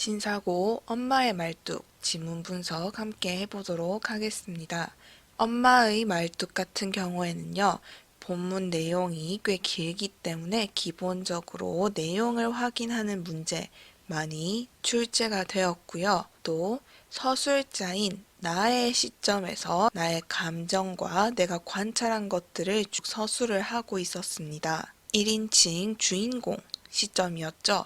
신사고 엄마의 말뚝 지문 분석 함께 해보도록 하겠습니다. 엄마의 말뚝 같은 경우에는요, 본문 내용이 꽤 길기 때문에 기본적으로 내용을 확인하는 문제 많이 출제가 되었고요. 또 서술자인 나의 시점에서 나의 감정과 내가 관찰한 것들을 쭉 서술을 하고 있었습니다. 1인칭 주인공 시점이었죠.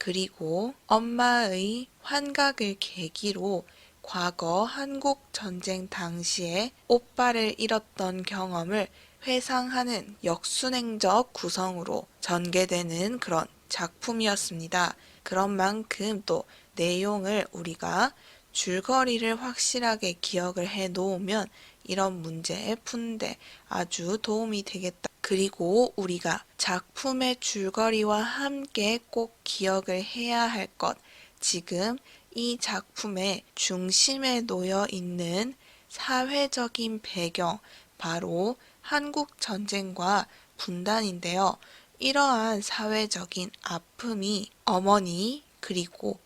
그리고 엄마의 환각을 계기로 과거 한국 전쟁 당시에 오빠를 잃었던 경험을 회상하는 역순행적 구성으로 전개되는 그런 작품이었습니다. 그런 만큼 또 내용을 우리가 줄거리를 확실하게 기억을 해 놓으면 이런 문제 푸는데 아주 도움이 되겠다. 그리고 우리가 작품의 줄거리와 함께 꼭 기억을 해야 할 것, 지금 이 작품의 중심에 놓여 있는 사회적인 배경, 바로 한국 전쟁과 분단인데요. 이러한 사회적인 아픔이 어머니 그리고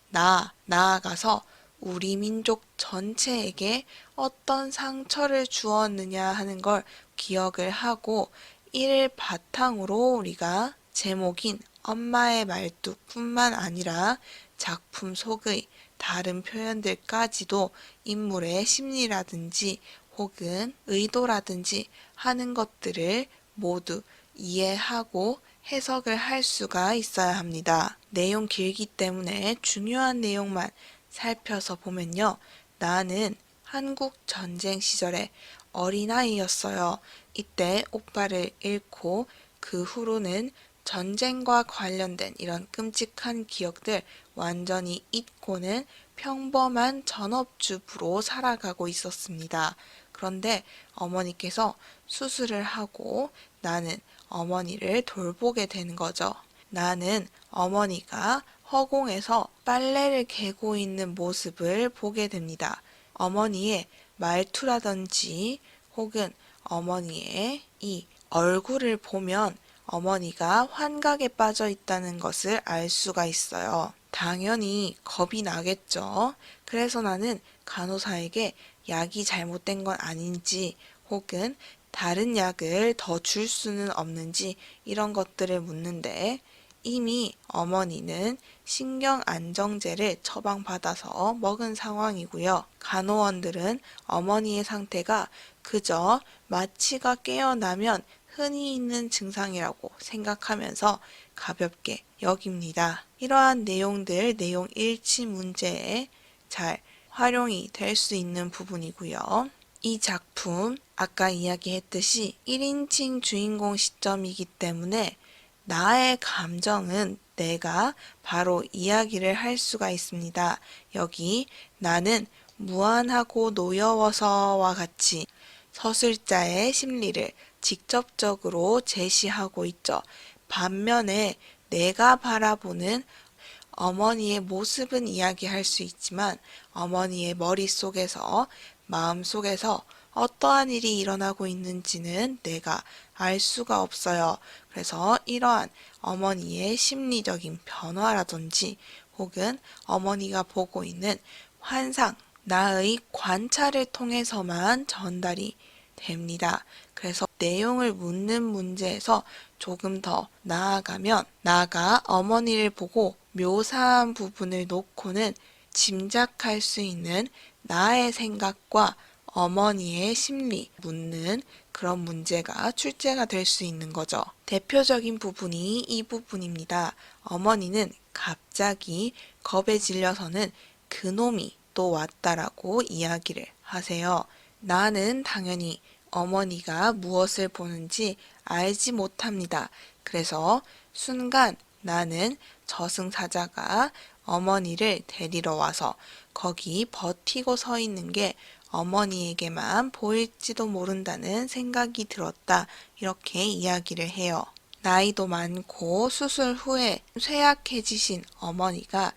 나아가서 우리 민족 전체에게 어떤 상처를 주었느냐 하는 걸 기억을 하고, 이를 바탕으로 우리가 제목인 엄마의 말뚝뿐만 아니라 작품 속의 다른 표현들까지도 인물의 심리라든지 혹은 의도라든지 하는 것들을 모두 이해하고 해석을 할 수가 있어야 합니다. 내용 길기 때문에 중요한 내용만 살펴서 보면요. 나는 한국 전쟁 시절에 어린아이였어요. 이때 오빠를 잃고 그 후로는 전쟁과 관련된 이런 끔찍한 기억들 완전히 잊고는 평범한 전업주부로 살아가고 있었습니다. 그런데 어머니께서 수술을 하고 나는 어머니를 돌보게 되는 거죠. 나는 어머니가 허공에서 빨래를 개고 있는 모습을 보게 됩니다. 어머니의 말투라든지 혹은 어머니의 이 얼굴을 보면 어머니가 환각에 빠져 있다는 것을 알 수가 있어요. 당연히 겁이 나겠죠. 그래서 나는 간호사에게 약이 잘못된 건 아닌지 혹은 다른 약을 더 줄 수는 없는지 이런 것들을 묻는데, 이미 어머니는 신경안정제를 처방받아서 먹은 상황이고요. 간호원들은 어머니의 상태가 그저 마취가 깨어나면 흔히 있는 증상이라고 생각하면서 가볍게 여깁니다. 이러한 내용들, 내용 일치 문제에 잘 활용이 될 수 있는 부분이고요. 이 작품, 아까 이야기했듯이 1인칭 주인공 시점이기 때문에 나의 감정은 내가 바로 이야기를 할 수가 있습니다. 여기 나는 무안하고 노여워서와 같이 서술자의 심리를 직접적으로 제시하고 있죠. 반면에 내가 바라보는 어머니의 모습은 이야기할 수 있지만 어머니의 머릿속에서, 마음속에서 어떠한 일이 일어나고 있는지는 내가 알 수가 없어요. 그래서 이러한 어머니의 심리적인 변화라든지 혹은 어머니가 보고 있는 환상, 나의 관찰을 통해서만 전달이 됩니다. 그래서 내용을 묻는 문제에서 조금 더 나아가면, 나가 어머니를 보고 묘사한 부분을 놓고는 짐작할 수 있는 나의 생각과 어머니의 심리 묻는 그런 문제가 출제가 될 수 있는 거죠. 대표적인 부분이 이 부분입니다. 어머니는 갑자기 겁에 질려서는 그놈이 또 왔다라고 이야기를 하세요. 나는 당연히 어머니가 무엇을 보는지 알지 못합니다. 그래서 순간 나는 저승사자가 어머니를 데리러 와서 거기 버티고 서 있는 게 어머니에게만 보일지도 모른다는 생각이 들었다. 이렇게 이야기를 해요. 나이도 많고 수술 후에 쇠약해지신 어머니가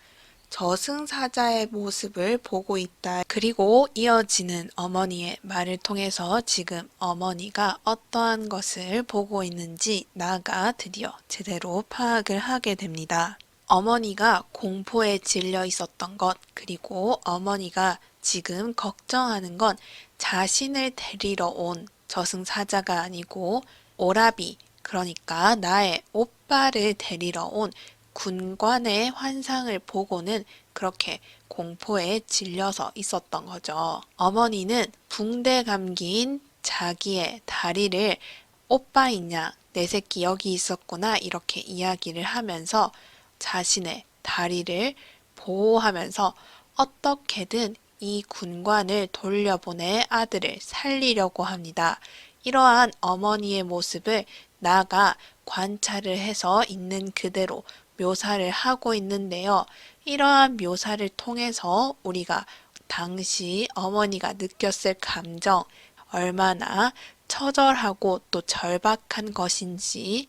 저승사자의 모습을 보고 있다. 그리고 이어지는 어머니의 말을 통해서 지금 어머니가 어떠한 것을 보고 있는지 나가 드디어 제대로 파악을 하게 됩니다. 어머니가 공포에 질려 있었던 것, 그리고 어머니가 지금 걱정하는 건 자신을 데리러 온 저승사자가 아니고 오라비, 그러니까 나의 오빠를 데리러 온 군관의 환상을 보고는 그렇게 공포에 질려서 있었던 거죠. 어머니는 붕대 감긴 자기의 다리를 오빠 있냐? 내 새끼 여기 있었구나. 이렇게 이야기를 하면서 자신의 다리를 보호하면서 어떻게든 이 군관을 돌려보내 아들을 살리려고 합니다. 이러한 어머니의 모습을 나가 관찰을 해서 있는 그대로 묘사를 하고 있는데요. 이러한 묘사를 통해서 우리가 당시 어머니가 느꼈을 감정, 얼마나 처절하고 또 절박한 것인지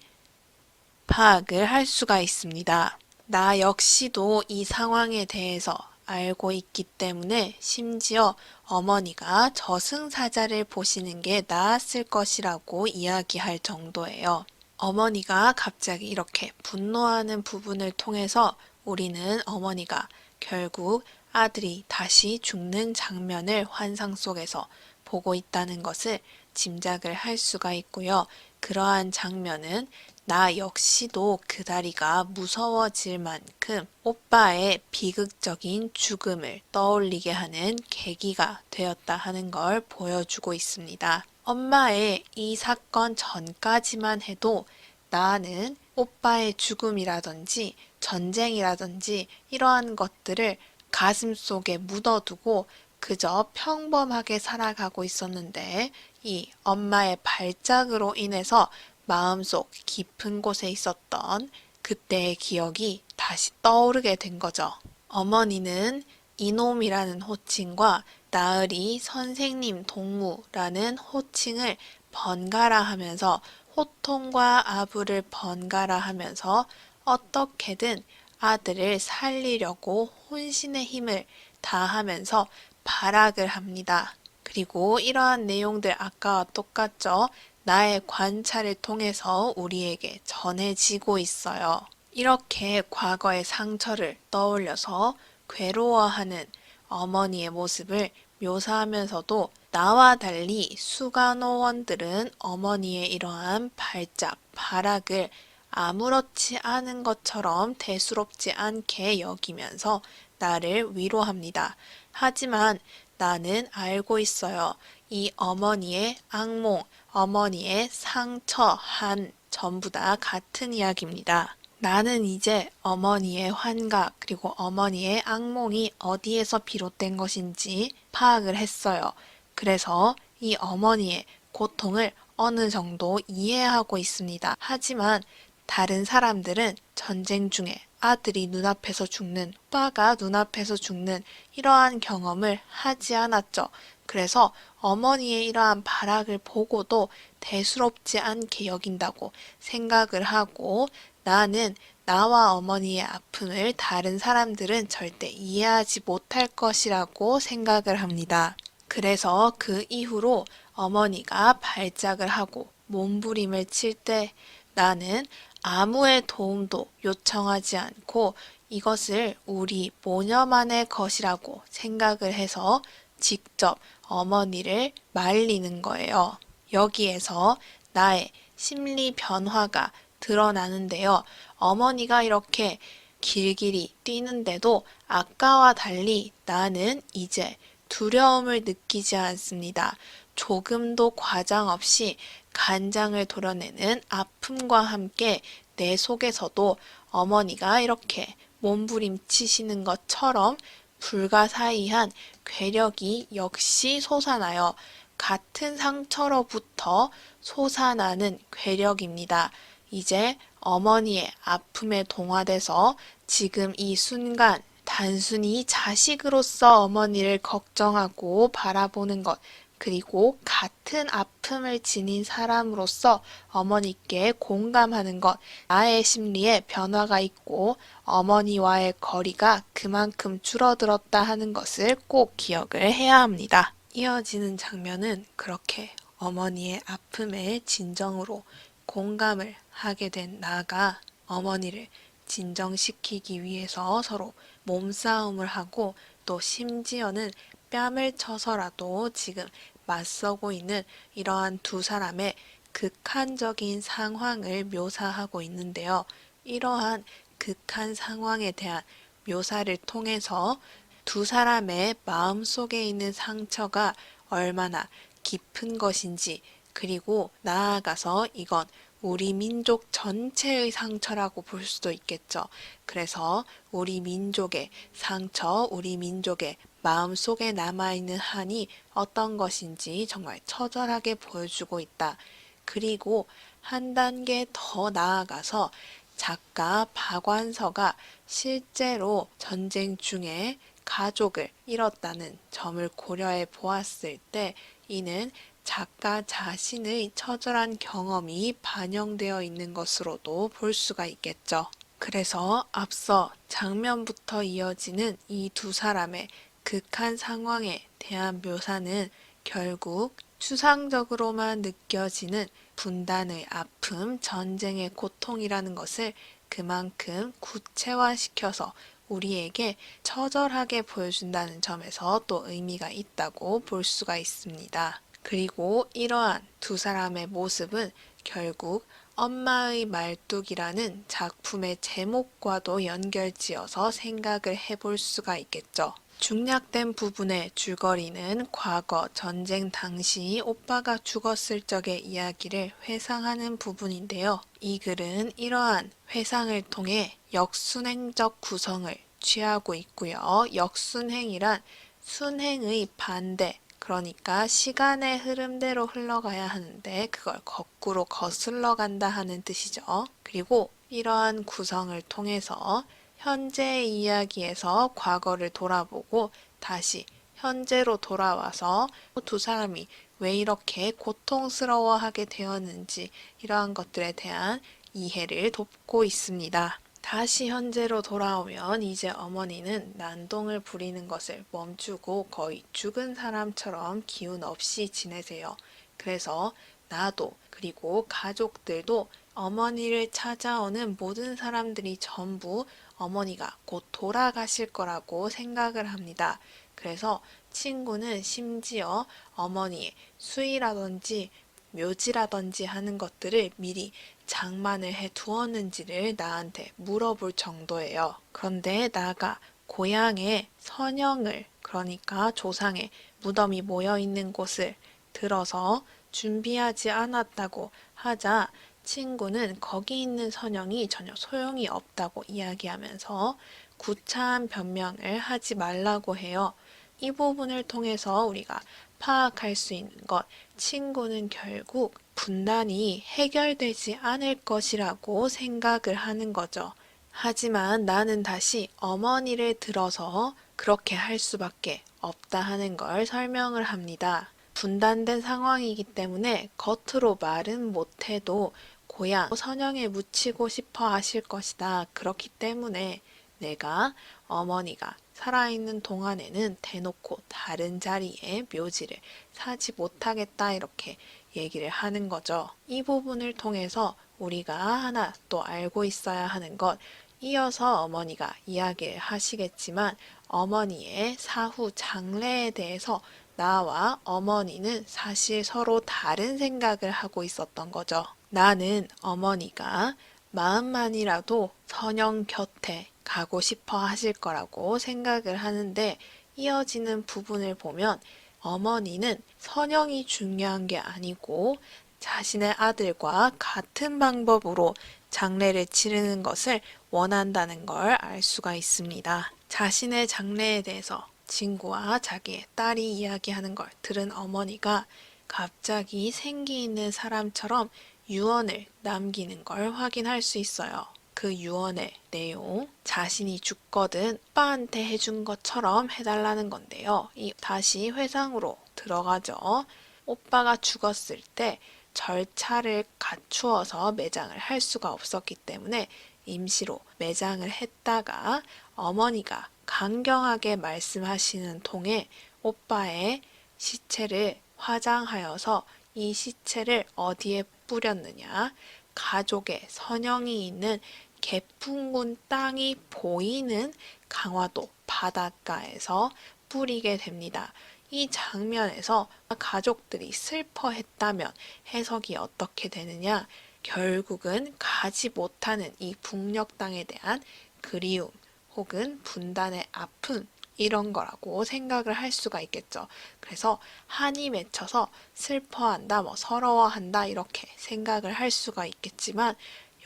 파악을 할 수가 있습니다. 나 역시도 이 상황에 대해서 알고 있기 때문에 심지어 어머니가 저승사자를 보시는 게 나았을 것이라고 이야기할 정도예요. 어머니가 갑자기 이렇게 분노하는 부분을 통해서 우리는 어머니가 결국 아들이 다시 죽는 장면을 환상 속에서 보고 있다는 것을 짐작을 할 수가 있고요. 그러한 장면은 나 역시도 그 다리가 무서워질 만큼 오빠의 비극적인 죽음을 떠올리게 하는 계기가 되었다 하는 걸 보여주고 있습니다. 엄마의 이 사건 전까지만 해도 나는 오빠의 죽음이라든지 전쟁이라든지 이러한 것들을 가슴 속에 묻어두고 그저 평범하게 살아가고 있었는데 이 엄마의 발작으로 인해서 마음속 깊은 곳에 있었던 그때의 기억이 다시 떠오르게 된 거죠. 어머니는 이놈이라는 호칭과 나으리 선생님 동무라는 호칭을 번갈아 하면서 호통과 아부를 번갈아 하면서 어떻게든 아들을 살리려고 혼신의 힘을 다하면서 발악을 합니다. 그리고 이러한 내용들 아까와 똑같죠? 나의 관찰을 통해서 우리에게 전해지고 있어요. 이렇게 과거의 상처를 떠올려서 괴로워하는 어머니의 모습을 묘사하면서도 나와 달리 수간호원들은 어머니의 이러한 발작, 발악을 아무렇지 않은 것처럼 대수롭지 않게 여기면서 나를 위로합니다. 하지만 나는 알고 있어요. 이 어머니의 악몽, 어머니의 상처, 한 전부 다 같은 이야기입니다. 나는 이제 어머니의 환각 그리고 어머니의 악몽이 어디에서 비롯된 것인지 파악을 했어요. 그래서 이 어머니의 고통을 어느 정도 이해하고 있습니다. 하지만 다른 사람들은 전쟁 중에 아들이 눈앞에서 죽는, 오빠가 눈앞에서 죽는 이러한 경험을 하지 않았죠. 그래서 어머니의 이러한 발악을 보고도 대수롭지 않게 여긴다고 생각을 하고 나는 나와 어머니의 아픔을 다른 사람들은 절대 이해하지 못할 것이라고 생각을 합니다. 그래서 그 이후로 어머니가 발작을 하고 몸부림을 칠 때 나는 아무의 도움도 요청하지 않고 이것을 우리 모녀만의 것이라고 생각을 해서 직접 어머니를 말리는 거예요. 여기에서 나의 심리 변화가 드러나는데요. 어머니가 이렇게 길길이 뛰는데도 아까와 달리 나는 이제 두려움을 느끼지 않습니다. 조금도 과장 없이 간장을 도려내는 아픔과 함께 내 속에서도 어머니가 이렇게 몸부림치시는 것처럼 불가사의한 괴력이 역시 솟아나요. 같은 상처로부터 솟아나는 괴력입니다. 이제 어머니의 아픔에 동화돼서 지금 이 순간 단순히 자식으로서 어머니를 걱정하고 바라보는 것, 그리고 같은 아픔을 지닌 사람으로서 어머니께 공감하는 것, 나의 심리에 변화가 있고 어머니와의 거리가 그만큼 줄어들었다 하는 것을 꼭 기억을 해야 합니다. 이어지는 장면은 그렇게 어머니의 아픔의 진정으로 공감을 하게 된 나가 어머니를 진정시키기 위해서 서로 몸싸움을 하고 또 심지어는 뺨을 쳐서라도 지금 맞서고 있는 이러한 두 사람의 극한적인 상황을 묘사하고 있는데요. 이러한 극한 상황에 대한 묘사를 통해서 두 사람의 마음속에 있는 상처가 얼마나 깊은 것인지, 그리고 나아가서 이건 우리 민족 전체의 상처라고 볼 수도 있겠죠. 그래서 우리 민족의 상처, 우리 민족의 마음속에 남아있는 한이 어떤 것인지 정말 처절하게 보여주고 있다. 그리고 한 단계 더 나아가서 작가 박완서가 실제로 전쟁 중에 가족을 잃었다는 점을 고려해 보았을 때 이는 작가 자신의 처절한 경험이 반영되어 있는 것으로도 볼 수가 있겠죠. 그래서 앞서 장면부터 이어지는 이 두 사람의 극한 상황에 대한 묘사는 결국 추상적으로만 느껴지는 분단의 아픔, 전쟁의 고통이라는 것을 그만큼 구체화시켜서 우리에게 처절하게 보여준다는 점에서 또 의미가 있다고 볼 수가 있습니다. 그리고 이러한 두 사람의 모습은 결국 엄마의 말뚝이라는 작품의 제목과도 연결지어서 생각을 해볼 수가 있겠죠. 중략된 부분의 줄거리는 과거 전쟁 당시 오빠가 죽었을 적의 이야기를 회상하는 부분인데요. 이 글은 이러한 회상을 통해 역순행적 구성을 취하고 있고요. 역순행이란 순행의 반대, 그러니까 시간의 흐름대로 흘러가야 하는데 그걸 거꾸로 거슬러 간다 하는 뜻이죠. 그리고 이러한 구성을 통해서 현재의 이야기에서 과거를 돌아보고 다시 현재로 돌아와서 두 사람이 왜 이렇게 고통스러워하게 되었는지 이러한 것들에 대한 이해를 돕고 있습니다. 다시 현재로 돌아오면 이제 어머니는 난동을 부리는 것을 멈추고 거의 죽은 사람처럼 기운 없이 지내세요. 그래서 나도 그리고 가족들도 어머니를 찾아오는 모든 사람들이 전부 어머니가 곧 돌아가실 거라고 생각을 합니다. 그래서 친구는 심지어 어머니의 수의라든지 묘지라든지 하는 것들을 미리 장만을 해 두었는지를 나한테 물어볼 정도예요. 그런데 나가 고향의 선영을, 그러니까 조상의 무덤이 모여 있는 곳을 들어서 준비하지 않았다고 하자 친구는 거기 있는 선영이 전혀 소용이 없다고 이야기하면서 구차한 변명을 하지 말라고 해요. 이 부분을 통해서 우리가 파악할 수 있는 것, 친구는 결국 분단이 해결되지 않을 것이라고 생각을 하는 거죠. 하지만 나는 다시 어머니를 들어서 그렇게 할 수밖에 없다 하는 걸 설명을 합니다. 분단된 상황이기 때문에 겉으로 말은 못해도 고향 선영에 묻히고 싶어 하실 것이다. 그렇기 때문에 내가 어머니가 살아있는 동안에는 대놓고 다른 자리에 묘지를 사지 못하겠다 이렇게 얘기를 하는 거죠. 이 부분을 통해서 우리가 하나 또 알고 있어야 하는 것, 이어서 어머니가 이야기를 하시겠지만 어머니의 사후 장래에 대해서 나와 어머니는 사실 서로 다른 생각을 하고 있었던 거죠. 나는 어머니가 마음만이라도 선영 곁에 가고 싶어 하실 거라고 생각을 하는데 이어지는 부분을 보면 어머니는 선영이 중요한 게 아니고 자신의 아들과 같은 방법으로 장례를 치르는 것을 원한다는 걸 알 수가 있습니다. 자신의 장래에 대해서 친구와 자기의 딸이 이야기하는 걸 들은 어머니가 갑자기 생기 있는 사람처럼 유언을 남기는 걸 확인할 수 있어요. 그 유언의 내용, 자신이 죽거든 오빠한테 해준 것처럼 해달라는 건데요. 다시 회상으로 들어가죠. 오빠가 죽었을 때 절차를 갖추어서 매장을 할 수가 없었기 때문에 임시로 매장을 했다가 어머니가 강경하게 말씀하시는 통에 오빠의 시체를 화장하여서 이 시체를 어디에 뿌렸느냐, 가족의 선영이 있는 개풍군 땅이 보이는 강화도 바닷가에서 뿌리게 됩니다. 이 장면에서 가족들이 슬퍼했다면 해석이 어떻게 되느냐? 결국은 가지 못하는 이 북녘 땅에 대한 그리움 혹은 분단의 아픔 이런 거라고 생각을 할 수가 있겠죠. 그래서 한이 맺혀서 슬퍼한다, 서러워한다 이렇게 생각을 할 수가 있겠지만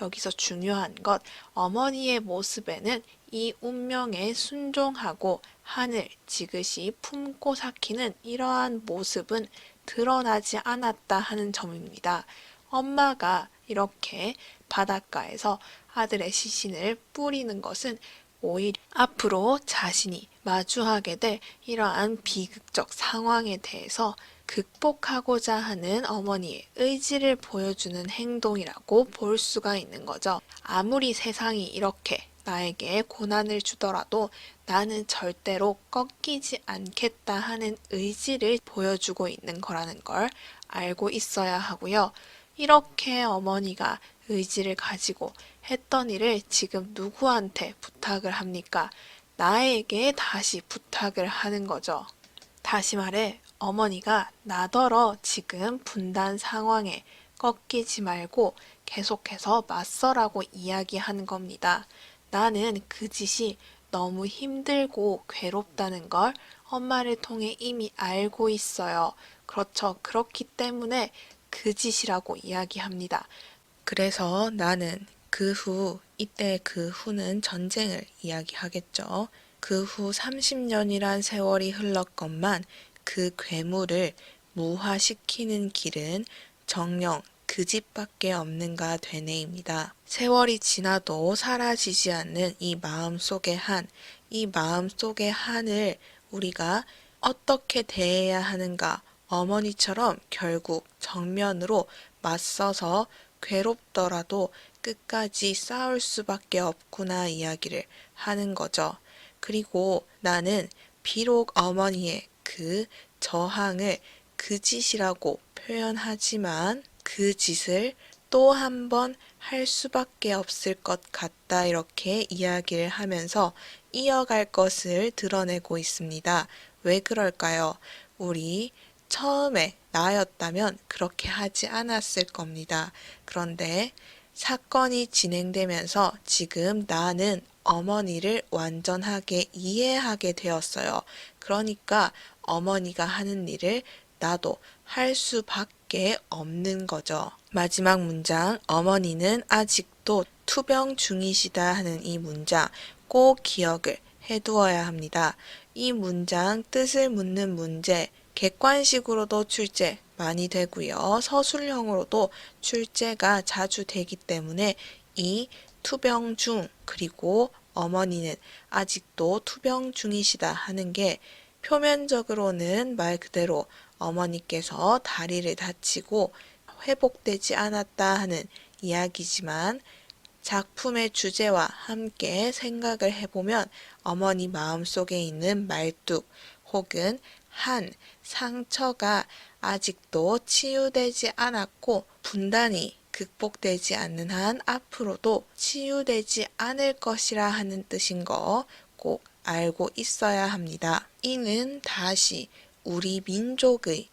여기서 중요한 것 어머니의 모습에는 이 운명에 순종하고 한을 지그시 품고 삭히는 이러한 모습은 드러나지 않았다 하는 점입니다. 엄마가 이렇게 바닷가에서 아들의 시신을 뿌리는 것은 오히려 앞으로 자신이 마주하게 될 이러한 비극적 상황에 대해서 극복하고자 하는 어머니의 의지를 보여주는 행동이라고 볼 수가 있는 거죠. 아무리 세상이 이렇게 나에게 고난을 주더라도 나는 절대로 꺾이지 않겠다 하는 의지를 보여주고 있는 거라는 걸 알고 있어야 하고요. 이렇게 어머니가 의지를 가지고 했던 일을 지금 누구한테 부탁을 합니까? 나에게 다시 부탁을 하는 거죠. 다시 말해, 어머니가 나더러 지금 분단 상황에 꺾이지 말고 계속해서 맞서라고 이야기하는 겁니다. 나는 그 짓이 너무 힘들고 괴롭다는 걸 엄마를 통해 이미 알고 있어요. 그렇죠. 그렇기 때문에 그 짓이라고 이야기합니다. 그래서 나는 이때 그 후는 전쟁을 이야기하겠죠. 그 후 30년이란 세월이 흘렀건만 그 괴물을 무화시키는 길은 정녕 그 집밖에 없는가 되네입니다. 세월이 지나도 사라지지 않는 이 마음속의 이 마음속의 한을 우리가 어떻게 대해야 하는가, 어머니처럼 결국 정면으로 맞서서 괴롭더라도 끝까지 싸울 수밖에 없구나 이야기를 하는 거죠. 그리고 나는 비록 어머니의 그 저항을 그 짓이라고 표현하지만 그 짓을 또 한 번 할 수밖에 없을 것 같다 이렇게 이야기를 하면서 이어갈 것을 드러내고 있습니다. 왜 그럴까요? 우리 처음에 나였다면 그렇게 하지 않았을 겁니다. 그런데 사건이 진행되면서 지금 나는 어머니를 완전하게 이해하게 되었어요. 그러니까 어머니가 하는 일을 나도 할 수밖에 없는 거죠. 마지막 문장, 어머니는 아직도 투병 중이시다 하는 이 문장 꼭 기억을 해두어야 합니다. 이 문장 뜻을 묻는 문제, 객관식으로도 출제 많이 되고요. 서술형으로도 출제가 자주 되기 때문에 이 투병 중 그리고 어머니는 아직도 투병 중이시다 하는 게 표면적으로는 말 그대로 어머니께서 다리를 다치고 회복되지 않았다 하는 이야기지만 작품의 주제와 함께 생각을 해보면 어머니 마음속에 있는 말뚝 혹은 한 상처가 아직도 치유되지 않았고 분단이 극복되지 않는 한 앞으로도 치유되지 않을 것이라 하는 뜻인 거 꼭 알고 있어야 합니다. 이는 다시 우리 민족의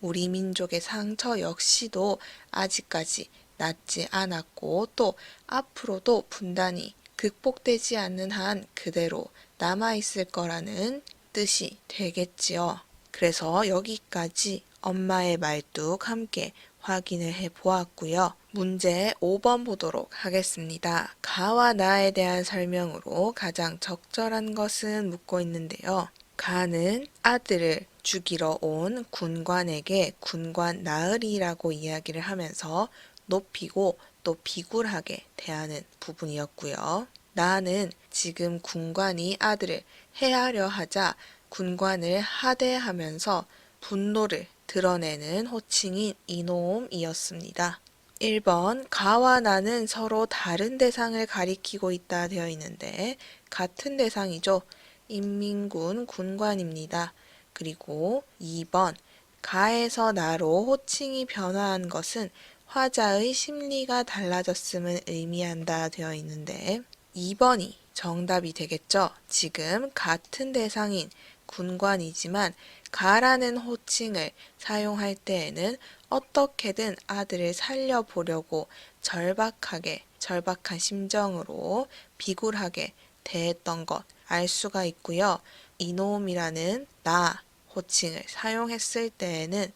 우리 민족의 상처 역시도 아직까지 낫지 않았고 또 앞으로도 분단이 극복되지 않는 한 그대로 남아있을 거라는 뜻이 되겠지요. 그래서 여기까지 엄마의 말뚝 함께 확인을 해 보았고요. 문제 5번 보도록 하겠습니다. 가와 나에 대한 설명으로 가장 적절한 것은 묻고 있는데요. 가는 아들을 죽이러 온 군관에게 군관 나으리라고 이야기를 하면서 높이고 또 비굴하게 대하는 부분이었고요. 나는 지금 군관이 아들을 해하려 하자 군관을 하대하면서 분노를 드러내는 호칭인 이놈이었습니다. 1번 가와 나는 서로 다른 대상을 가리키고 있다 되어 있는데 같은 대상이죠. 인민군 군관입니다. 그리고 2번 가에서 나로 호칭이 변화한 것은 화자의 심리가 달라졌음을 의미한다 되어 있는데 2번이 정답이 되겠죠. 지금 같은 대상인 군관이지만 가라는 호칭을 사용할 때에는 어떻게든 아들을 살려보려고 절박한 심정으로 비굴하게 대했던 것 알 수가 있고요. 이놈이라는 나 호칭을 사용했을 때에는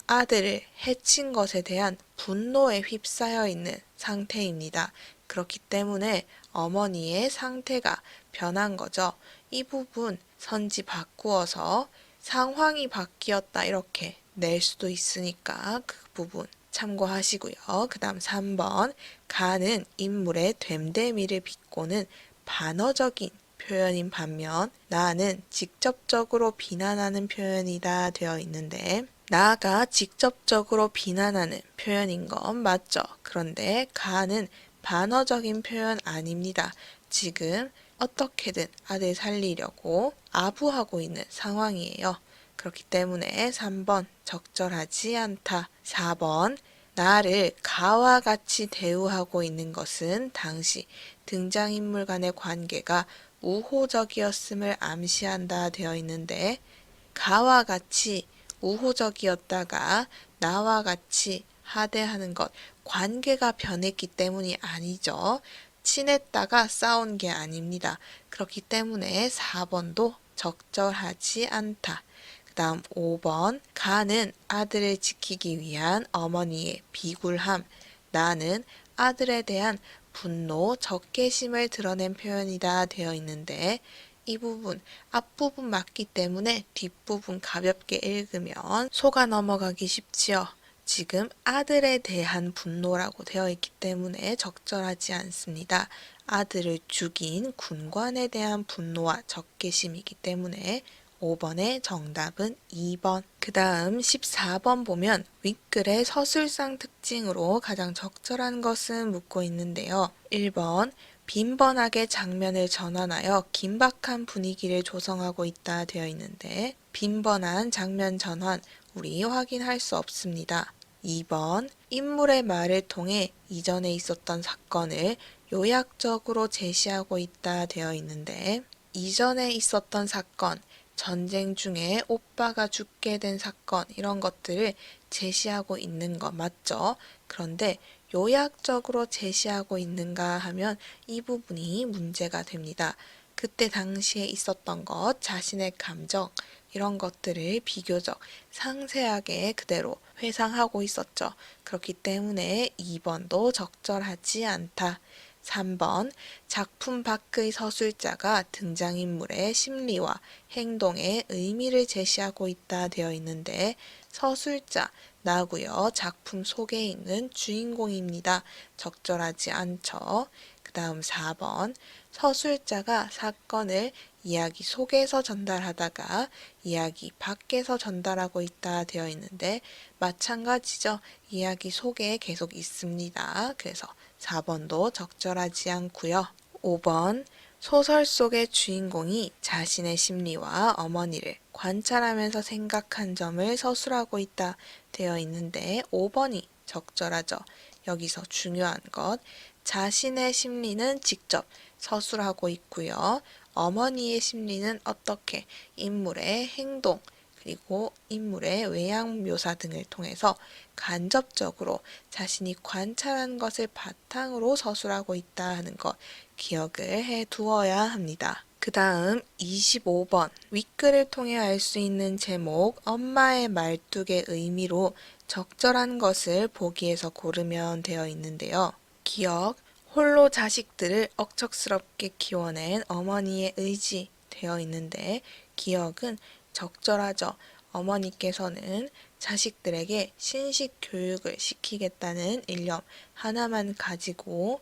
아들을 해친 것에 대한 분노에 휩싸여 있는 상태입니다. 그렇기 때문에 어머니의 상태가 변한 거죠. 이 부분 선지 바꾸어서 상황이 바뀌었다 이렇게 낼 수도 있으니까 그 부분 참고하시고요. 그 다음 3번 가는 인물의 됨됨이를 비꼬는 반어적인 표현인 반면 나는 직접적으로 비난하는 표현이다 되어 있는데 나가 직접적으로 비난하는 표현인 건 맞죠. 그런데 가는 반어적인 표현 아닙니다. 지금 어떻게든 아들 살리려고 아부하고 있는 상황이에요. 그렇기 때문에 3번 적절하지 않다. 4번 나를 가와 같이 대우하고 있는 것은 당시 등장인물 간의 관계가 우호적이었음을 암시한다 되어 있는데 가와 같이 우호적이었다가 나와 같이 하대하는 것, 관계가 변했기 때문이 아니죠. 친했다가 싸운 게 아닙니다. 그렇기 때문에 4번도 적절하지 않다. 그 다음 5번 가는 아들을 지키기 위한 어머니의 비굴함, 나는 아들에 대한 분노, 적개심을 드러낸 표현이다 되어 있는데 이 부분 앞부분 맞기 때문에 뒷부분 가볍게 읽으면 속아 넘어가기 쉽지요. 지금 아들에 대한 분노라고 되어 있기 때문에 적절하지 않습니다. 아들을 죽인 군관에 대한 분노와 적개심이기 때문에 5번의 정답은 2번. 그 다음 14번 보면 윗글의 서술상 특징으로 가장 적절한 것은 묻고 있는데요. 1번 빈번하게 장면을 전환하여 긴박한 분위기를 조성하고 있다 되어 있는데 빈번한 장면 전환 우리 확인할 수 없습니다. 2번 인물의 말을 통해 이전에 있었던 사건을 요약적으로 제시하고 있다 되어 있는데 이전에 있었던 사건, 전쟁 중에 오빠가 죽게 된 사건 이런 것들을 제시하고 있는 거 맞죠? 그런데 요약적으로 제시하고 있는가 하면 이 부분이 문제가 됩니다. 그때 당시에 있었던 것, 자신의 감정 이런 것들을 비교적 상세하게 그대로 회상하고 있었죠. 그렇기 때문에 2번도 적절하지 않다. 3번 작품 밖의 서술자가 등장인물의 심리와 행동의 의미를 제시하고 있다 되어 있는데 서술자 나고요. 작품 속에 있는 주인공입니다. 적절하지 않죠. 그 다음 4번 서술자가 사건을 이야기 속에서 전달하다가 이야기 밖에서 전달하고 있다 되어 있는데 마찬가지죠. 이야기 속에 계속 있습니다. 그래서 4번도 적절하지 않고요. 5번 소설 속의 주인공이 자신의 심리와 어머니를 관찰하면서 생각한 점을 서술하고 있다 되어 있는데 5번이 적절하죠. 여기서 중요한 것 자신의 심리는 직접 서술하고 있고요. 어머니의 심리는 어떻게 인물의 행동 그리고 인물의 외양 묘사 등을 통해서 간접적으로 자신이 관찰한 것을 바탕으로 서술하고 있다 하는 것 기억을 해 두어야 합니다. 그 다음 25번 윗글을 통해 알 수 있는 제목 엄마의 말뚝의 의미로 적절한 것을 보기에서 고르면 되어 있는데요. 기억 홀로 자식들을 억척스럽게 키워낸 어머니의 의지 되어 있는데 기억은 적절하죠. 어머니께서는 자식들에게 신식 교육을 시키겠다는 일념 하나만 가지고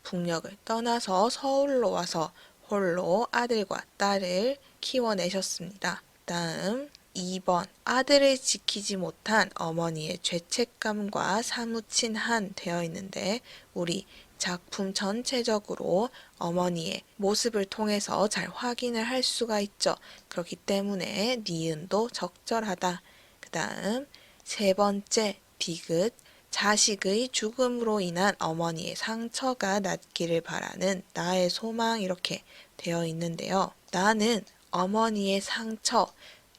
북녘을 떠나서 서울로 와서 홀로 아들과 딸을 키워내셨습니다. 다음 2번 아들을 지키지 못한 어머니의 죄책감과 사무친 한 되어 있는데 우리 작품 전체적으로 어머니의 모습을 통해서 잘 확인을 할 수가 있죠. 그렇기 때문에 니은도 적절하다. 그 다음 세 번째 디귿 자식의 죽음으로 인한 어머니의 상처가 낫기를 바라는 나의 소망 이렇게 되어 있는데요. 나는 어머니의 상처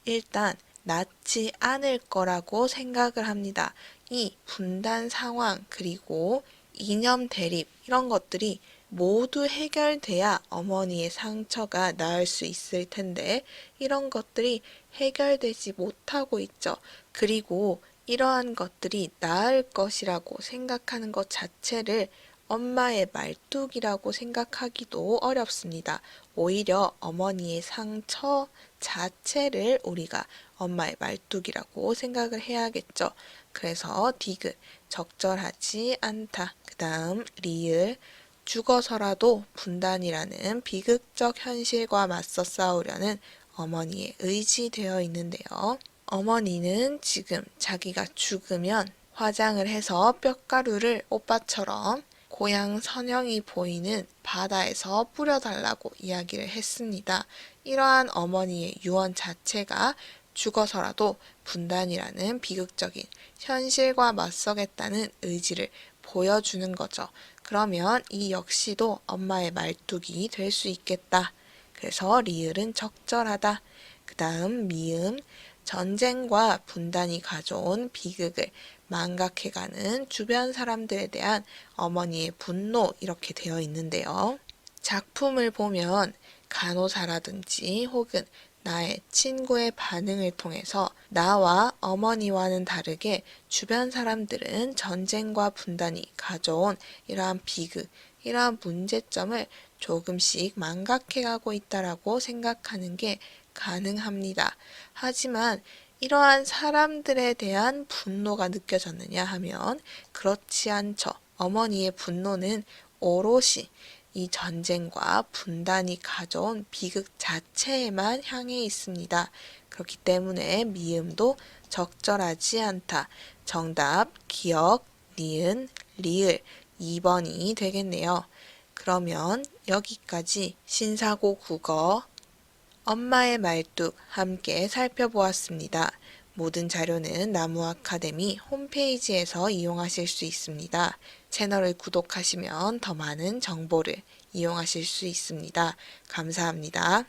일단 낫지 않을 거라고 생각을 합니다. 이 분단 상황 그리고 이념 대립 이런 것들이 모두 해결돼야 어머니의 상처가 나을 수 있을 텐데 이런 것들이 해결되지 못하고 있죠. 그리고 이러한 것들이 나을 것이라고 생각하는 것 자체를 엄마의 말뚝이라고 생각하기도 어렵습니다. 오히려 어머니의 상처 자체를 우리가 엄마의 말뚝이라고 생각을 해야겠죠. 그래서 디귿, 적절하지 않다. 그 다음 리을, 죽어서라도 분단이라는 비극적 현실과 맞서 싸우려는 어머니의 의지되어 있는데요. 어머니는 지금 자기가 죽으면 화장을 해서 뼈가루를 오빠처럼 고향 선영이 보이는 바다에서 뿌려달라고 이야기를 했습니다. 이러한 어머니의 유언 자체가 죽어서라도 분단이라는 비극적인 현실과 맞서겠다는 의지를 보여주는 거죠. 그러면 이 역시도 엄마의 말뚝이 될 수 있겠다. 그래서 리을은 적절하다. 그 다음 미음, 전쟁과 분단이 가져온 비극을 망각해가는 주변 사람들에 대한 어머니의 분노 이렇게 되어 있는데요. 작품을 보면 간호사라든지 혹은 나의 친구의 반응을 통해서 나와 어머니와는 다르게 주변 사람들은 전쟁과 분단이 가져온 이러한 비극, 이러한 문제점을 조금씩 망각해가고 있다라고 생각하는 게 가능합니다. 하지만 이러한 사람들에 대한 분노가 느껴졌느냐 하면 그렇지 않죠. 어머니의 분노는 오롯이 이 전쟁과 분단이 가져온 비극 자체에만 향해 있습니다. 그렇기 때문에 미음도 적절하지 않다. 정답 기역, 니은, 리을 2번이 되겠네요. 그러면 여기까지 신사고 국어 엄마의 말뚝 함께 살펴보았습니다. 모든 자료는 나무 아카데미 홈페이지에서 이용하실 수 있습니다. 채널을 구독하시면 더 많은 정보를 이용하실 수 있습니다. 감사합니다.